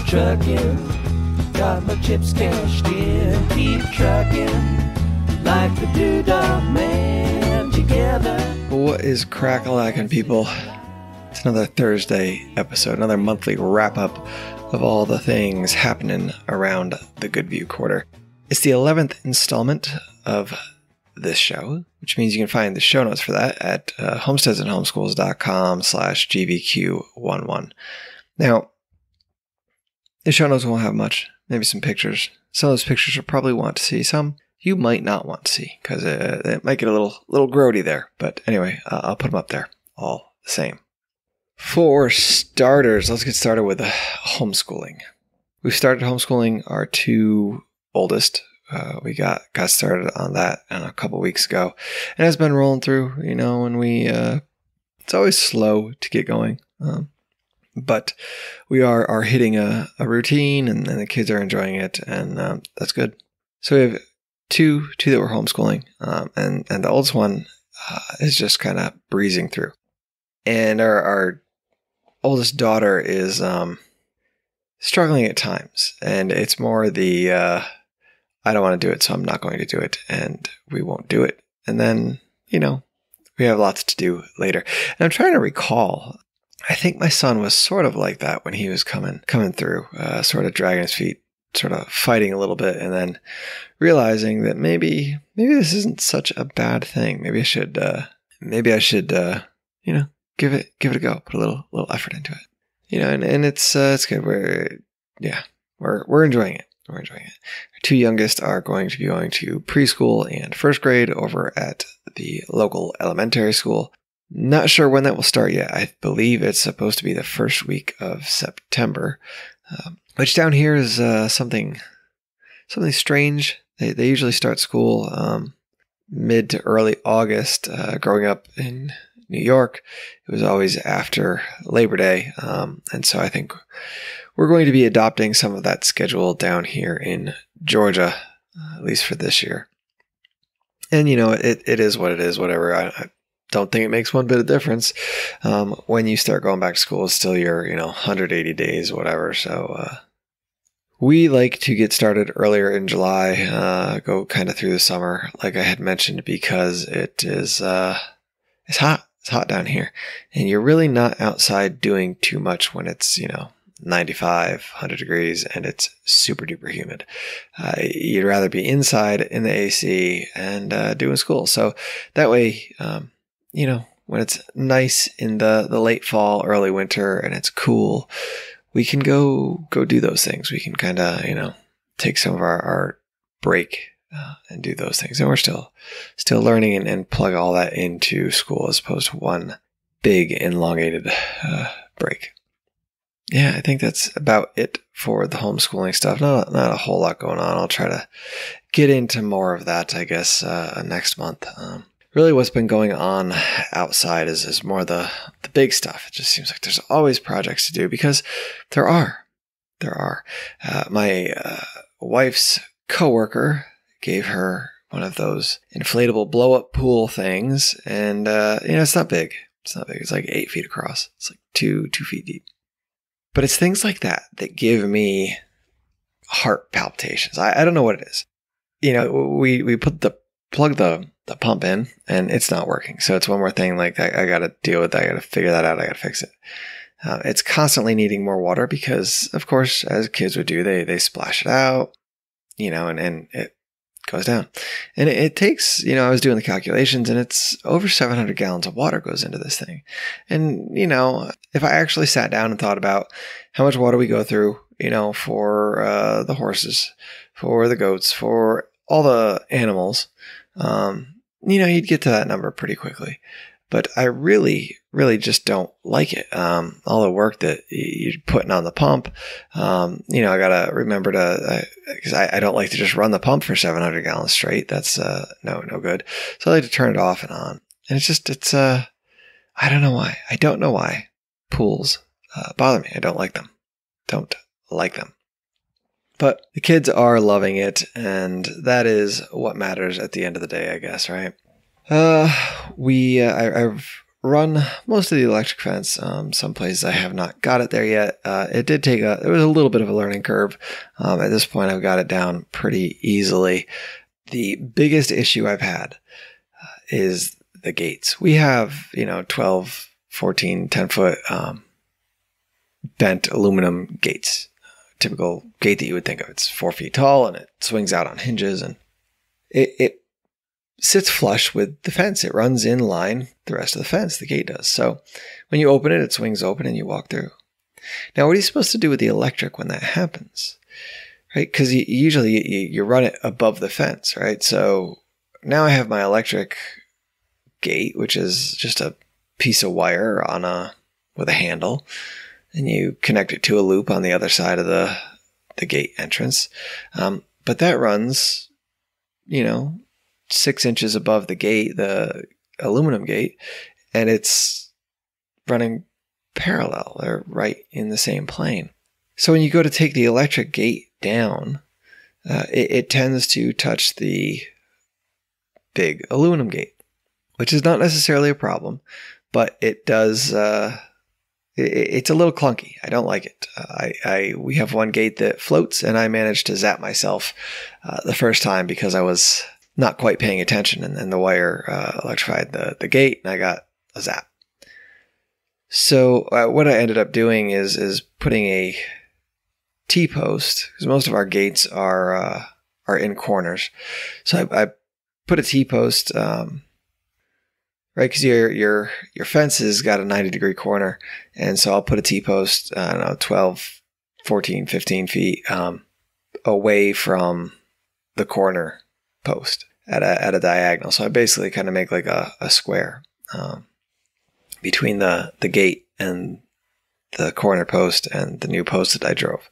Trucking, got my chips cashed in. Keep trucking, like the Doodah Man together. What is crack-a-lackin', people? It's another Thursday episode, another monthly wrap-up of all the things happening around the GVQ quarter. It's the 11th installment of this show, which means you can find the show notes for that at homesteadsandhomeschools.com/GVQ11. Now, the show notes won't have much, maybe some pictures. Some of those pictures you'll probably want to see. Some you might not want to see because it might get a little grody there. But anyway, I'll put them up there all the same. For starters, let's get started with homeschooling. We started homeschooling our two oldest. We got started on that a couple weeks ago, and it's been rolling through. And we it's always slow to get going. But we are hitting a routine, and the kids are enjoying it, and that's good. So we have two that we're homeschooling, and the oldest one is just kind of breezing through. And our oldest daughter is struggling at times, and it's more the I don't want to do it, so I'm not going to do it, and we won't do it. And then, we have lots to do later. And I'm trying to recall. I think my son was sort of like that when he was coming through, sort of dragging his feet, sort of fighting a little bit, and then realizing that maybe this isn't such a bad thing. Maybe I should, give it a go, put a little effort into it, and it's good. We're enjoying it. We're enjoying it. Our two youngest are going to be going to preschool and first grade over at the local elementary school. Not sure when that will start yet. I believe it's supposed to be the first week of September, which down here is something strange. They usually start school mid to early August. Growing up in New York, it was always after Labor Day, and so I think we're going to be adopting some of that schedule down here in Georgia, at least for this year. And it is what it is. Whatever. I don't think it makes one bit of difference. When you start going back to school, it's still your 180 days, whatever. So we like to get started earlier in July, go kind of through the summer, like I had mentioned, because it is it's hot. It's hot down here, and you're really not outside doing too much when it's 95, 100 degrees, and it's super duper humid. You'd rather be inside in the AC and doing school. So that way, when it's nice in the late fall, early winter, and it's cool, we can go do those things. We can kind of, take some of our break and do those things. And we're still learning and plug all that into school as opposed to one big elongated break. Yeah, I think that's about it for the homeschooling stuff. Not a whole lot going on. I'll try to get into more of that, I guess, next month. Really what's been going on outside is more the big stuff. It just seems like there's always projects to do because there are. My wife's coworker gave her one of those inflatable blow-up pool things, and it's not big. It's not big. It's like 8 feet across. It's like 2 feet deep. But it's things like that give me heart palpitations. I don't know what it is. We plug the pump in, and it's not working. So it's one more thing. Like I got to deal with that. I got to figure that out. I got to fix it. It's constantly needing more water because, of course, as kids would do, they splash it out, and it goes down. And it takes, I was doing the calculations, and it's over 700 gallons of water goes into this thing. And, if I actually sat down and thought about how much water we go through, for the horses, for the goats, for all the animals, you'd get to that number pretty quickly. But I really, really just don't like it. All the work that you're putting on the pump, I got to remember because I don't like to just run the pump for 700 gallons straight. That's no good. So I like to turn it off and on. And it's I don't know why. I don't know why pools bother me. I don't like them. But the kids are loving it, and that is what matters at the end of the day, I guess, right? I've run most of the electric fence. Some places I have not got it there yet. It did there was a little bit of a learning curve. At this point, I've got it down pretty easily. The biggest issue I've had is the gates. We have, 12, 14, 10 foot bent aluminum gates. Typical gate that you would think of. It's 4 feet tall and it swings out on hinges, and it sits flush with the fence. It runs in line the rest of the fence, the gate does. So when you open it, it swings open and you walk through. Now, what are you supposed to do with the electric when that happens? Right? Because usually you run it above the fence, right? So now I have my electric gate, which is just a piece of wire with a handle, and you connect it to a loop on the other side of the gate entrance. But that runs, 6 inches above the gate, the aluminum gate, and it's running parallel. They're right in the same plane. So when you go to take the electric gate down, it tends to touch the big aluminum gate, which is not necessarily a problem, but it does. It's a little clunky. I don't like it. We have one gate that floats, and I managed to zap myself the first time because I was not quite paying attention, and the wire electrified the gate, and I got a zap. So what I ended up doing is putting a T-post, because most of our gates are in corners. So I put a T-post, right, because your fence has got a 90-degree corner, and so I'll put a T-post, 12, 14, 15 feet away from the corner post at a diagonal. So I basically kind of make like a square between the gate and the corner post and the new post that I drove.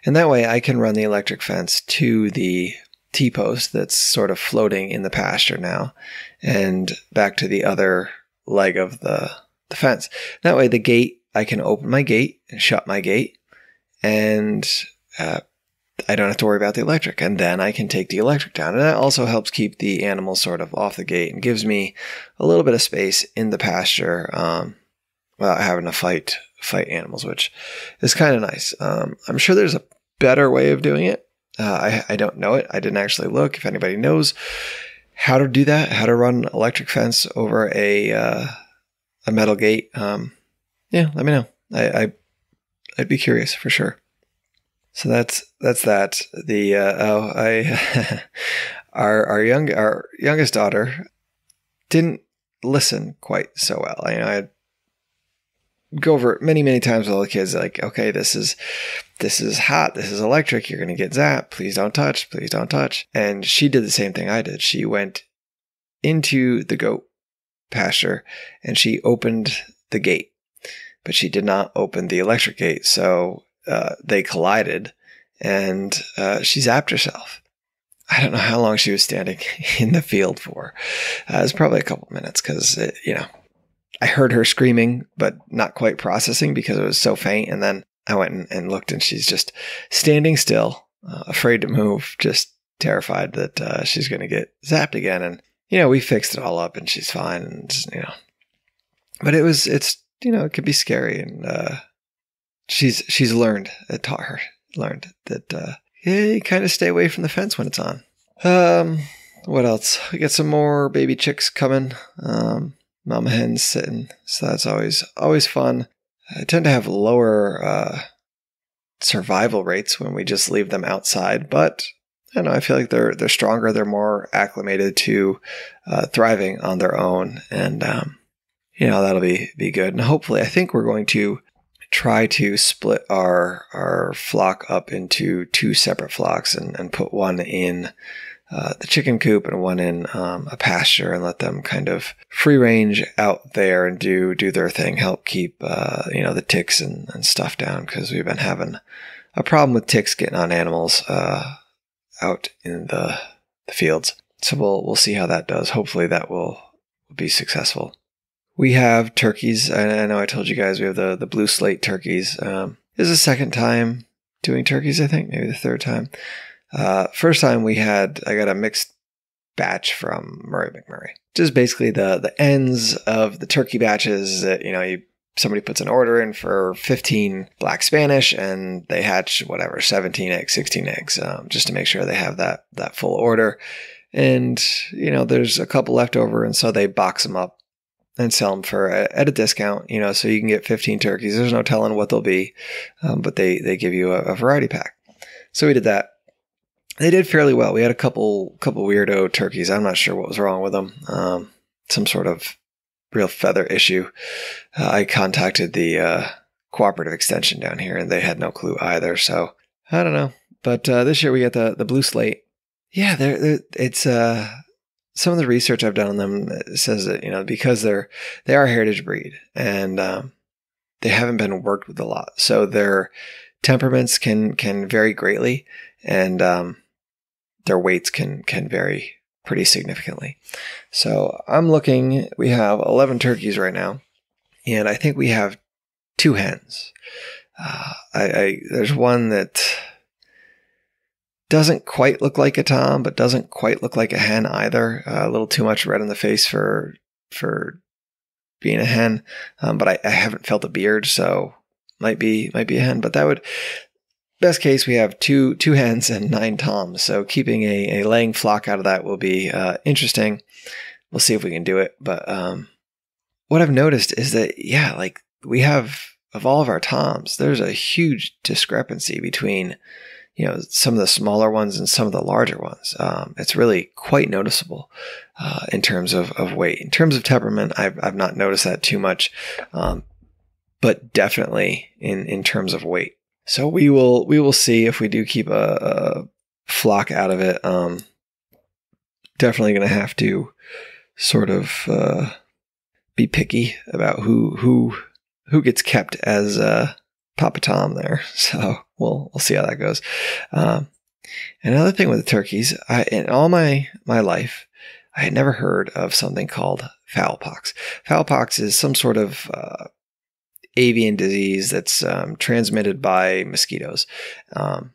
And that way I can run the electric fence to the T-post that's sort of floating in the pasture now, and back to the other leg of the fence. That way the gate, I can open my gate and shut my gate, and I don't have to worry about the electric, and then I can take the electric down. And that also helps keep the animals sort of off the gate and gives me a little bit of space in the pasture without having to fight animals, which is kind of nice. I'm sure there's a better way of doing it. I don't know it. I didn't actually look. If anybody knows how to do that, how to run electric fence over a metal gate, let me know. I'd be curious for sure. So that's that. Our youngest daughter didn't listen quite so well. I go over it many times with all the kids, like, okay, this is hot, this is electric, you're gonna get zapped, please don't touch. And she did the same thing I did. She went into the goat pasture and she opened the gate, but she did not open the electric gate. So they collided, and she zapped herself. I don't know how long she was standing in the field for. It was probably a couple minutes, because I heard her screaming, but not quite processing because it was so faint. And then I went and looked, and she's just standing still, afraid to move, just terrified that she's going to get zapped again. And we fixed it all up, and she's fine. And but it can be scary, and she's learned. It taught her that you kind of stay away from the fence when it's on. What else? We got some more baby chicks coming. Mama hens sitting, so that's always fun. I tend to have lower survival rates when we just leave them outside, but I don't know, I feel like they're stronger. They're more acclimated to thriving on their own, and that'll be good. And hopefully, I think we're going to try to split our flock up into 2 separate flocks and put one in the chicken coop and one in a pasture, and let them kind of free range out there and do their thing, help keep the ticks and stuff down, because we've been having a problem with ticks getting on animals out in the fields. So we'll see how that does. Hopefully that will be successful. We have turkeys. I know I told you guys we have the blue slate turkeys. This is the second time doing turkeys, I think, maybe the third time. First time I got a mixed batch from Murray McMurray. Just basically the ends of the turkey batches that, somebody puts an order in for 15 black Spanish and they hatch 17 eggs, 16 eggs, just to make sure they have that full order. And, there's a couple left over. And so they box them up and sell them at a discount, so you can get 15 turkeys. There's no telling what they'll be, but they give you a variety pack. So we did that. They did fairly well. We had a couple weirdo turkeys. I'm not sure what was wrong with them. Some sort of real feather issue. I contacted the cooperative extension down here, and they had no clue either. So I don't know. But this year we got the blue slate. Yeah, it's some of the research I've done on them says that because they are a heritage breed and they haven't been worked with a lot, so their temperaments can vary greatly, and their weights can vary pretty significantly. So we have 11 turkeys right now, and I think we have 2 hens. There's one that doesn't quite look like a tom, but doesn't quite look like a hen either. A little too much red in the face for being a hen, but I haven't felt a beard, so might be a hen. But that would, best case, we have two hens and 9 toms. So keeping a laying flock out of that will be interesting. We'll see if we can do it. But what I've noticed is that, we have, of all of our toms, there's a huge discrepancy between, some of the smaller ones and some of the larger ones. It's really quite noticeable in terms of weight. In terms of temperament, I've not noticed that too much, but definitely in terms of weight. So we will see if we do keep a flock out of it. Definitely going to have to sort of be picky about who gets kept as Papa Tom there. So we'll see how that goes. Another thing with the turkeys, in all my life, I had never heard of something called fowl pox. Fowl pox is some sort of avian disease that's transmitted by mosquitoes. And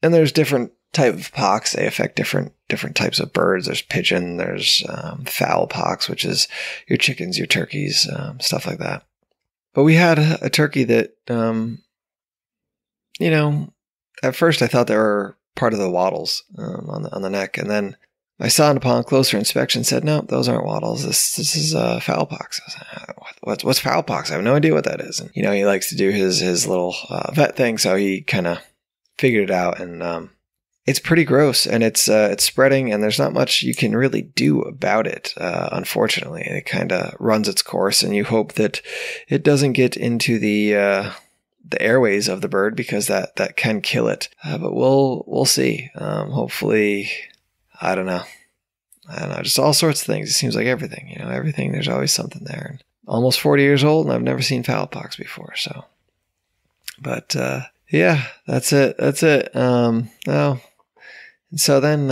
there's different type of pox. They affect different types of birds. There's pigeon, there's fowl pox, which is your chickens, your turkeys, stuff like that. But we had a turkey that, at first I thought they were part of the wattles on the neck. And then my son, upon closer inspection, said, no, those aren't wattles. This is fowl pox. I was like, what's fowl pox? I have no idea what that is. And, he likes to do his little vet thing. So he kind of figured it out. And it's pretty gross, and it's spreading, and there's not much you can really do about it, unfortunately. It kind of runs its course, and you hope that it doesn't get into the airways of the bird, because that can kill it. But we'll see. Hopefully, I don't know, just all sorts of things. It seems like everything, everything. There's always something there. And almost 40 years old, and I've never seen fowl pox before. So, but yeah, that's it. No. And so then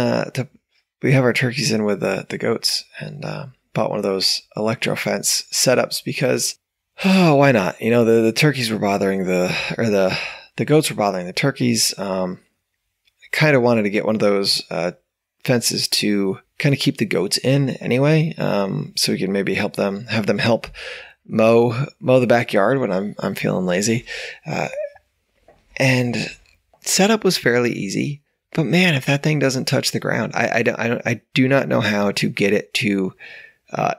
we have our turkeys in with the goats, and bought one of those electro fence setups because, why not? The turkeys were bothering the goats were bothering the turkeys. I kind of wanted to get one of those fences to kind of keep the goats in anyway, so we can maybe have them help mow the backyard when I'm feeling lazy. And setup was fairly easy. But man, if that thing doesn't touch the ground, I do not know how to get it to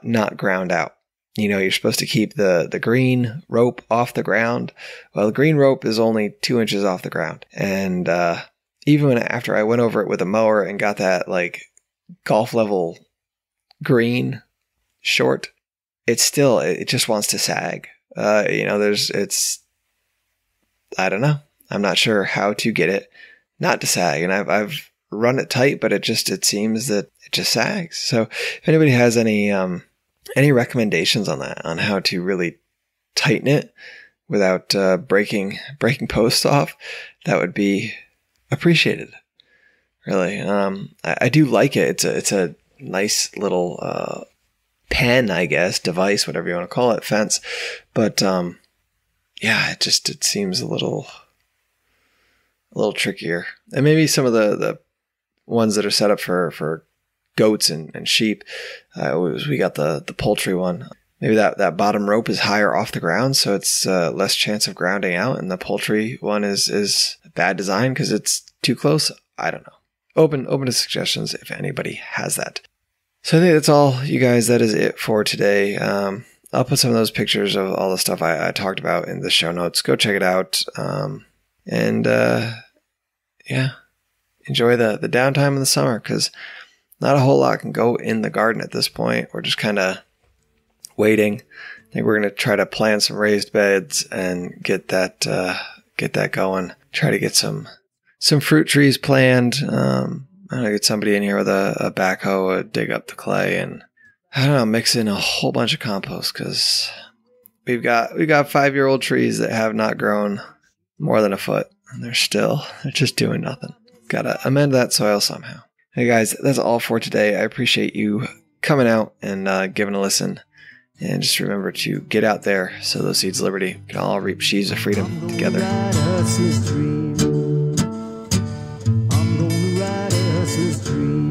not ground out. You're supposed to keep the green rope off the ground. Well, the green rope is only 2 inches off the ground. And even after I went over it with a mower and got that like golf level green short, it just wants to sag. I don't know. I'm not sure how to get it not to sag, and I've run it tight, but it seems that it just sags. So if anybody has any recommendations on that, on how to really tighten it without breaking posts off, that would be appreciated. Really, I do like it. It's a nice little pen, I guess, device, whatever you want to call it, fence. But yeah, it seems a little little trickier. And maybe some of the ones that are set up for goats and sheep. We got the poultry one. Maybe that bottom rope is higher off the ground, so it's less chance of grounding out. And the poultry one is bad design because it's too close. I don't know. Open to suggestions if anybody has that. So I think that's all, you guys. That is it for today. I'll put some of those pictures of all the stuff I talked about in the show notes. Go check it out. Enjoy the downtime in the summer, because not a whole lot can go in the garden at this point. We're just kind of waiting. I think we're going to try to plant some raised beds and get that going. Try to get some fruit trees planned. I'm going to get somebody in here with a backhoe, dig up the clay, and I don't know, mix in a whole bunch of compost, because we've got 5-year-old trees that have not grown more than a foot, and they're just doing nothing. Got to amend that soil somehow. Hey guys, that's all for today. I appreciate you coming out and giving a listen. And just remember to get out there, sow those seeds of liberty. We can all reap sheaves of freedom together. I'm gonna ride us his dream.